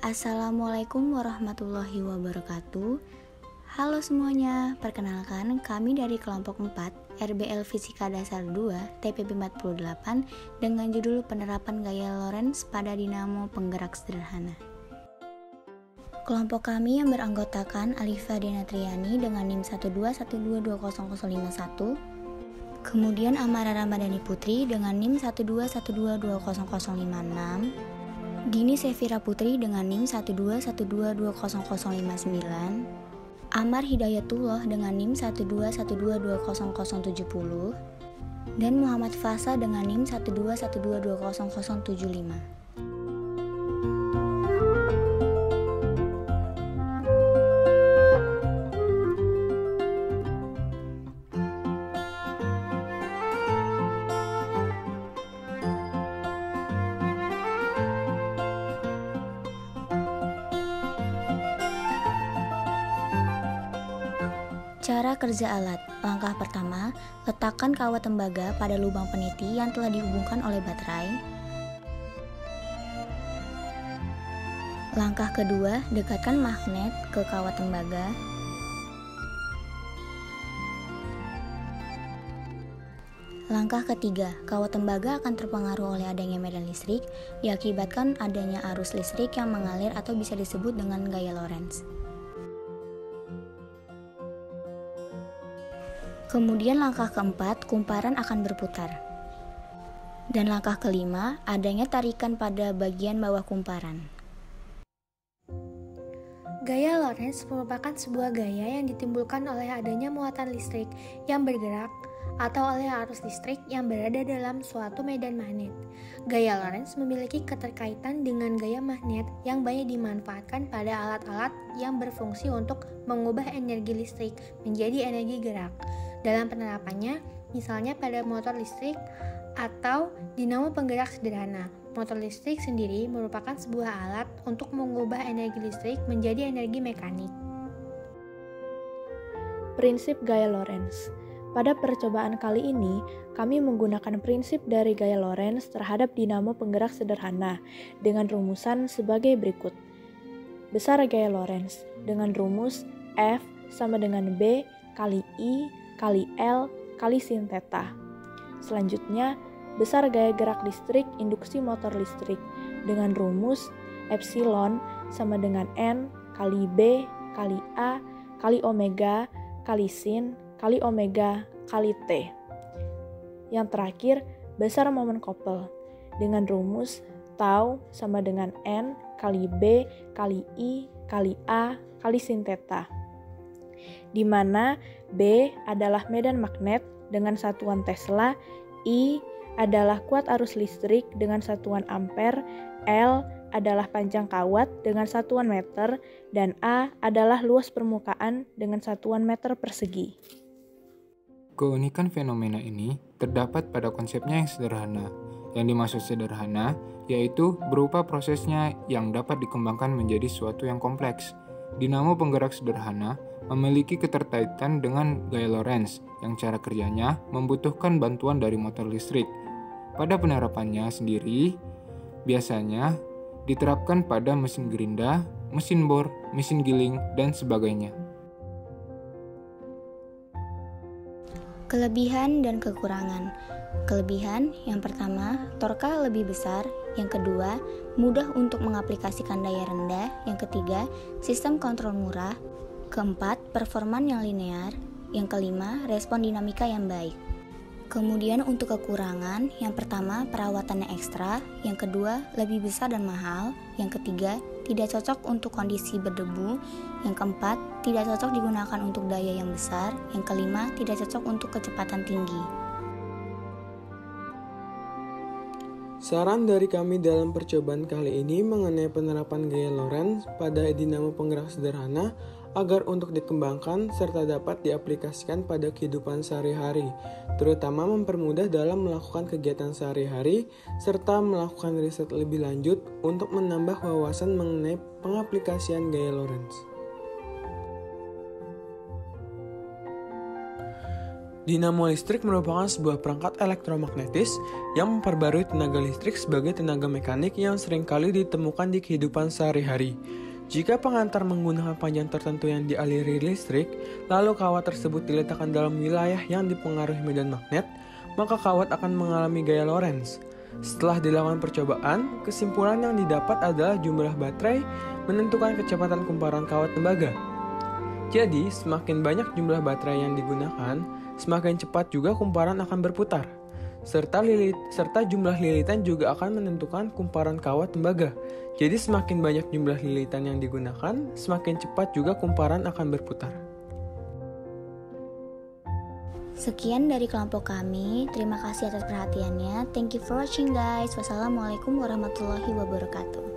Assalamualaikum warahmatullahi wabarakatuh. Halo semuanya, perkenalkan kami dari kelompok 4 RBL Fisika Dasar 2 TPB 48 dengan judul Penerapan Gaya Lorentz pada Dinamo Penggerak Sederhana. Kelompok kami yang beranggotakan Alifa Denatriani dengan NIM 121220051, kemudian Amara Ramadhani Putri dengan NIM 121220056, Dini Sevira Putri dengan NIM 121220059, Amar Hidayatullah dengan NIM 121220070, dan Muhammad Fasa dengan NIM 121220075. Cara kerja alat. Langkah pertama, letakkan kawat tembaga pada lubang peniti yang telah dihubungkan oleh baterai. Langkah kedua, dekatkan magnet ke kawat tembaga. Langkah ketiga, kawat tembaga akan terpengaruh oleh adanya medan listrik, diakibatkan adanya arus listrik yang mengalir atau bisa disebut dengan gaya Lorentz. Kemudian langkah keempat, kumparan akan berputar. Dan langkah kelima, adanya tarikan pada bagian bawah kumparan. Gaya Lorentz merupakan sebuah gaya yang ditimbulkan oleh adanya muatan listrik yang bergerak atau oleh arus listrik yang berada dalam suatu medan magnet. Gaya Lorentz memiliki keterkaitan dengan gaya magnet yang banyak dimanfaatkan pada alat-alat yang berfungsi untuk mengubah energi listrik menjadi energi gerak. Dalam penerapannya, misalnya pada motor listrik atau dinamo penggerak sederhana. Motor listrik sendiri merupakan sebuah alat untuk mengubah energi listrik menjadi energi mekanik. Prinsip gaya Lorentz. Pada percobaan kali ini, kami menggunakan prinsip dari gaya Lorentz terhadap dinamo penggerak sederhana dengan rumusan sebagai berikut. Besar gaya Lorentz dengan rumus F sama dengan B kali I kali L kali sin theta. Selanjutnya, besar gaya gerak listrik induksi motor listrik dengan rumus epsilon sama dengan N kali B kali A kali omega kali sin kali omega kali T. Yang terakhir, besar momen koppel dengan rumus tau sama dengan N kali B kali I kali A kali sin theta, di mana B adalah medan magnet dengan satuan Tesla, I adalah kuat arus listrik dengan satuan ampere, L adalah panjang kawat dengan satuan meter, dan A adalah luas permukaan dengan satuan meter persegi. Keunikan fenomena ini terdapat pada konsepnya yang sederhana. Yang dimaksud sederhana yaitu berupa prosesnya yang dapat dikembangkan menjadi suatu yang kompleks. Dinamo penggerak sederhana memiliki keterkaitan dengan gaya Lorentz yang cara kerjanya membutuhkan bantuan dari motor listrik. Pada penerapannya sendiri, biasanya diterapkan pada mesin gerinda, mesin bor, mesin giling, dan sebagainya. Kelebihan dan kekurangan. Kelebihan yang pertama, torka lebih besar. Yang kedua, mudah untuk mengaplikasikan daya rendah. Yang ketiga, sistem kontrol murah. Keempat, performan yang linear. Yang kelima, respon dinamika yang baik. Kemudian untuk kekurangan, yang pertama, perawatannya ekstra. Yang kedua, lebih besar dan mahal. Yang ketiga, tidak cocok untuk kondisi berdebu. Yang keempat, tidak cocok digunakan untuk daya yang besar. Yang kelima, tidak cocok untuk kecepatan tinggi. Saran dari kami dalam percobaan kali ini mengenai penerapan gaya Lorentz pada dinamo penggerak sederhana agar untuk dikembangkan serta dapat diaplikasikan pada kehidupan sehari-hari, terutama mempermudah dalam melakukan kegiatan sehari-hari serta melakukan riset lebih lanjut untuk menambah wawasan mengenai pengaplikasian gaya Lorentz. Dinamo listrik merupakan sebuah perangkat elektromagnetis yang memperbarui tenaga listrik sebagai tenaga mekanik yang seringkali ditemukan di kehidupan sehari-hari. Jika pengantar menggunakan panjang tertentu yang dialiri listrik, lalu kawat tersebut diletakkan dalam wilayah yang dipengaruhi medan magnet, maka kawat akan mengalami gaya Lorentz. Setelah dilakukan percobaan, kesimpulan yang didapat adalah jumlah baterai menentukan kecepatan kumparan kawat tembaga. Jadi, semakin banyak jumlah baterai yang digunakan, semakin cepat juga kumparan akan berputar. Serta jumlah lilitan juga akan menentukan kumparan kawat tembaga. Jadi, semakin banyak jumlah lilitan yang digunakan, semakin cepat juga kumparan akan berputar. Sekian dari kelompok kami. Terima kasih atas perhatiannya. Thank you for watching guys. Wassalamualaikum warahmatullahi wabarakatuh.